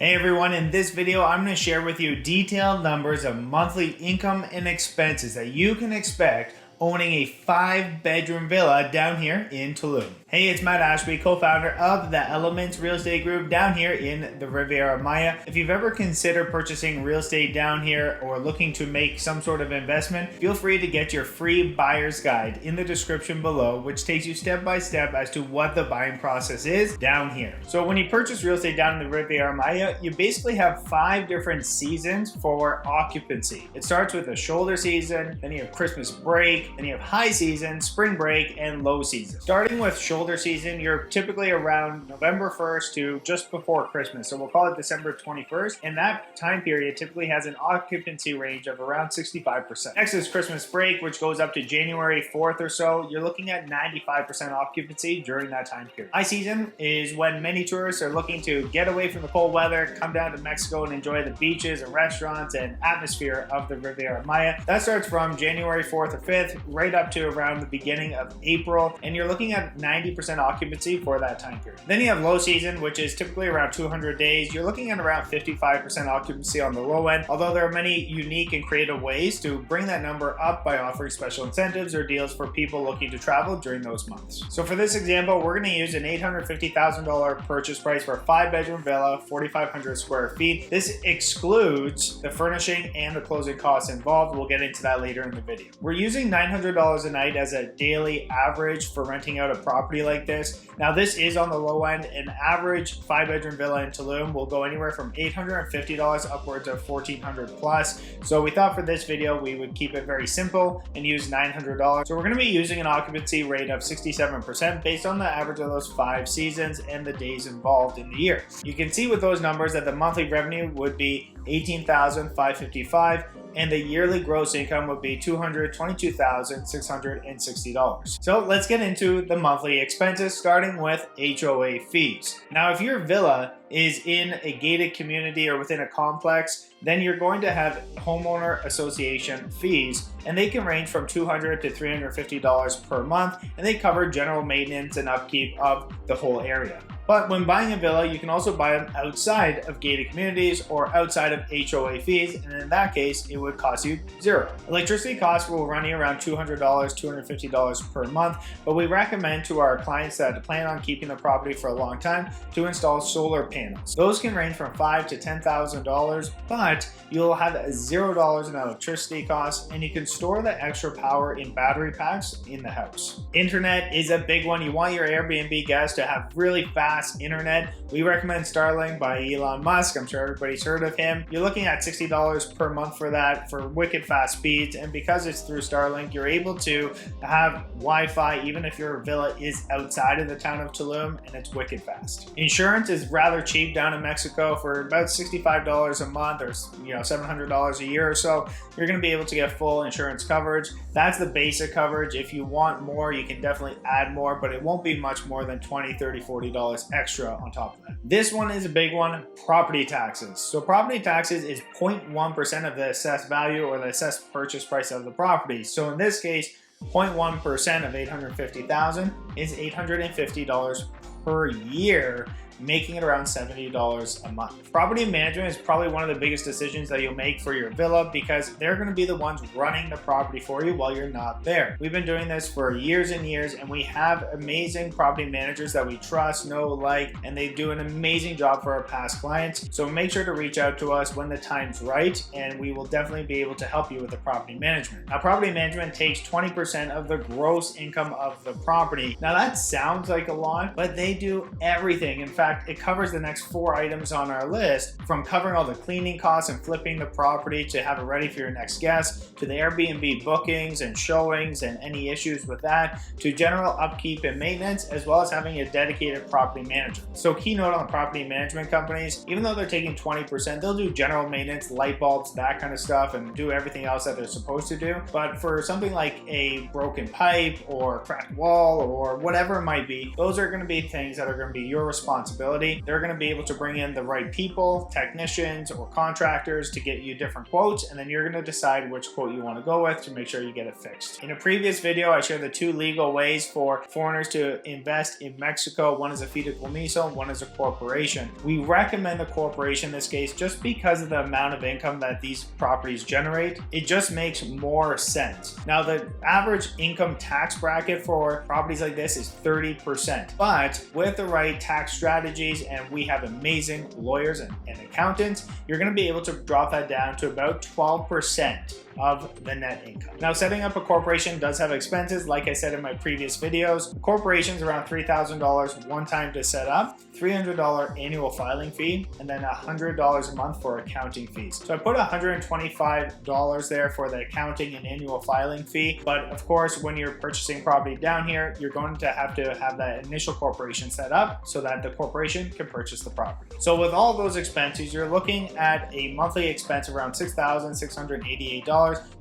Hey everyone, in this video I'm going to share with you detailed numbers of monthly income and expenses that you can expect owning a 5-bedroom villa down here in Tulum. Hey, it's Matt Ashby, co-founder of the Elements Real Estate Group down here in the Riviera Maya. If you've ever considered purchasing real estate down here or looking to make some sort of investment, feel free to get your free buyer's guide in the description below, which takes you step by step as to what the buying process is down here. So when you purchase real estate down in the Riviera Maya, you basically have 5 different seasons for occupancy. It starts with a shoulder season, then you have Christmas break, then you have high season, spring break, and low season. Starting with shoulder season, you're typically around November 1st to just before Christmas. So we'll call it December 21st. And that time period typically has an occupancy range of around 65%. Next is Christmas break, which goes up to January 4th or so. You're looking at 95% occupancy during that time period. High season is when many tourists are looking to get away from the cold weather, come down to Mexico and enjoy the beaches and restaurants and atmosphere of the Riviera Maya. That starts from January 4th or 5th, right up to around the beginning of April, and you're looking at 90% occupancy for that time period. Then you have low season, which is typically around 200 days. You're looking at around 55% occupancy on the low end, although there are many unique and creative ways to bring that number up by offering special incentives or deals for people looking to travel during those months. So for this example, we're going to use an $850,000 purchase price for a 5-bedroom villa, 4,500 square feet. This excludes the furnishing and the closing costs involved. We'll get into that later in the video. We're using $900 a night as a daily average for renting out a property like this. Now this is on the low end. An average 5-bedroom villa in Tulum will go anywhere from $850 upwards of $1,400 plus. So we thought for this video we would keep it very simple and use $900. So we're going to be using an occupancy rate of 67% based on the average of those 5 seasons and the days involved in the year. You can see with those numbers that the monthly revenue would be $18,555 and the yearly gross income would be $222,660. So let's get into the monthly expenses, starting with HOA fees. Now, if your villa is in a gated community or within a complex, then you're going to have homeowner association fees, and they can range from $200 to $350 per month, and they cover general maintenance and upkeep of the whole area. But when buying a villa, you can also buy them outside of gated communities or outside of HOA fees, and in that case, it would cost you $0. Electricity costs will run you around $200, $250 per month, but we recommend to our clients that plan on keeping the property for a long time to install solar panels. Those can range from $5,000 to $10,000, but you'll have $0 in electricity costs, and you can store the extra power in battery packs in the house. Internet is a big one. You want your Airbnb guests to have really fast internet. We recommend Starlink by Elon Musk. I'm sure everybody's heard of him. You're looking at $60 per month for that for wicked fast speeds, and because it's through Starlink, you're able to have Wi-Fi even if your villa is outside of the town of Tulum, and it's wicked fast. Insurance is rather cheap down in Mexico for about $65 a month, or $700 a year or so. You're going to be able to get full insurance coverage. That's the basic coverage. If you want more, you can definitely add more, but it won't be much more than $20, $30, $40 extra on top of that. This one is a big one, property taxes. So property taxes is 0.1% of the assessed value or the assessed purchase price of the property. So in this case, 0.1% of $850,000 is $850 per year, making it around $70 a month. Property management is probably one of the biggest decisions that you'll make for your villa because they're going to be the ones running the property for you while you're not there. We've been doing this for years and years, and we have amazing property managers that we trust, know, like, and they do an amazing job for our past clients. So make sure to reach out to us when the time's right, and we will definitely be able to help you with the property management. Now, property management takes 20% of the gross income of the property. Now that sounds like a lot, but they do everything. In fact, it covers the next 4 items on our list, from covering all the cleaning costs and flipping the property to have it ready for your next guest, to the Airbnb bookings and showings and any issues with that, to general upkeep and maintenance, as well as having a dedicated property manager. So key note on the property management companies, even though they're taking 20%, they'll do general maintenance, light bulbs, that kind of stuff, and do everything else that they're supposed to do. But for something like a broken pipe or cracked wall or whatever it might be, those are going to be things that are going to be your responsibility. responsibility. They're going to be able to bring in the right people, technicians or contractors to get you different quotes, and then you're going to decide which quote you want to go with to make sure you get it fixed. In a previous video, I shared the 2 legal ways for foreigners to invest in Mexico. One is a fideicomiso, one is a corporation. We recommend the corporation in this case just because of the amount of income that these properties generate. It just makes more sense. Now, the average income tax bracket for properties like this is 30%, but with the right tax strategies, and we have amazing lawyers and accountants, you're going to be able to drop that down to about 12% of the net income. Now, setting up a corporation does have expenses. Like I said in my previous videos, the corporation's around $3,000 one time to set up, $300 annual filing fee, and then $100 a month for accounting fees. So I put $125 there for the accounting and annual filing fee. But of course, when you're purchasing property down here, you're going to have that initial corporation set up so that the corporation can purchase the property. So with all those expenses, you're looking at a monthly expense around $6,688.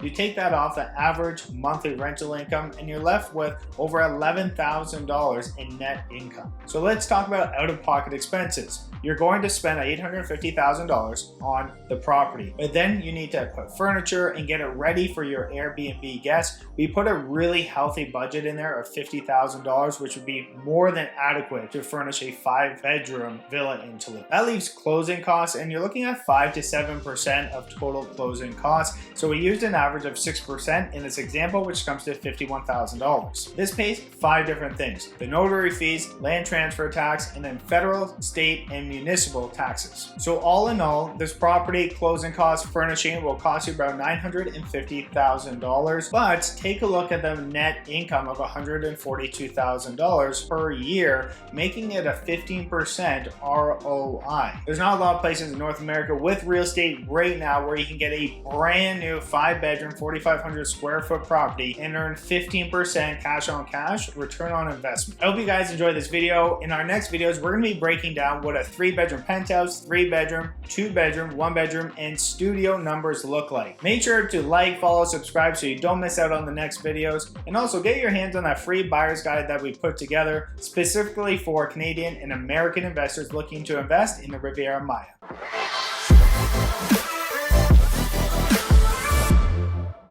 You take that off the average monthly rental income and you're left with over $11,000 in net income. So let's talk about out-of-pocket expenses. You're going to spend $850,000 on the property, but then you need to put furniture and get it ready for your Airbnb guests. We put a really healthy budget in there of $50,000, which would be more than adequate to furnish a 5-bedroom villa in Tulum. That leaves closing costs, and you're looking at 5 to 7% of total closing costs. So we used an average of 6% in this example, which comes to $51,000. This pays 5 different things: the notary fees, land transfer tax, and then federal, state, and municipal taxes. So all in all, this property closing costs, furnishing will cost you about $950,000, but take a look at the net income of $142,000 per year, making it a 15% ROI. There's not a lot of places in North America with real estate right now where you can get a brand new 5-bedroom, 4,500 square foot property and earn 15% cash on cash return on investment. I hope you guys enjoyed this video. In our next videos, we're going to be breaking down what a 3-bedroom penthouse, 3-bedroom, 2-bedroom, 1-bedroom, and studio numbers look like. Make sure to like, follow, subscribe so you don't miss out on the next videos, and also get your hands on that free buyer's guide that we put together specifically for Canadian and American investors looking to invest in the Riviera Maya.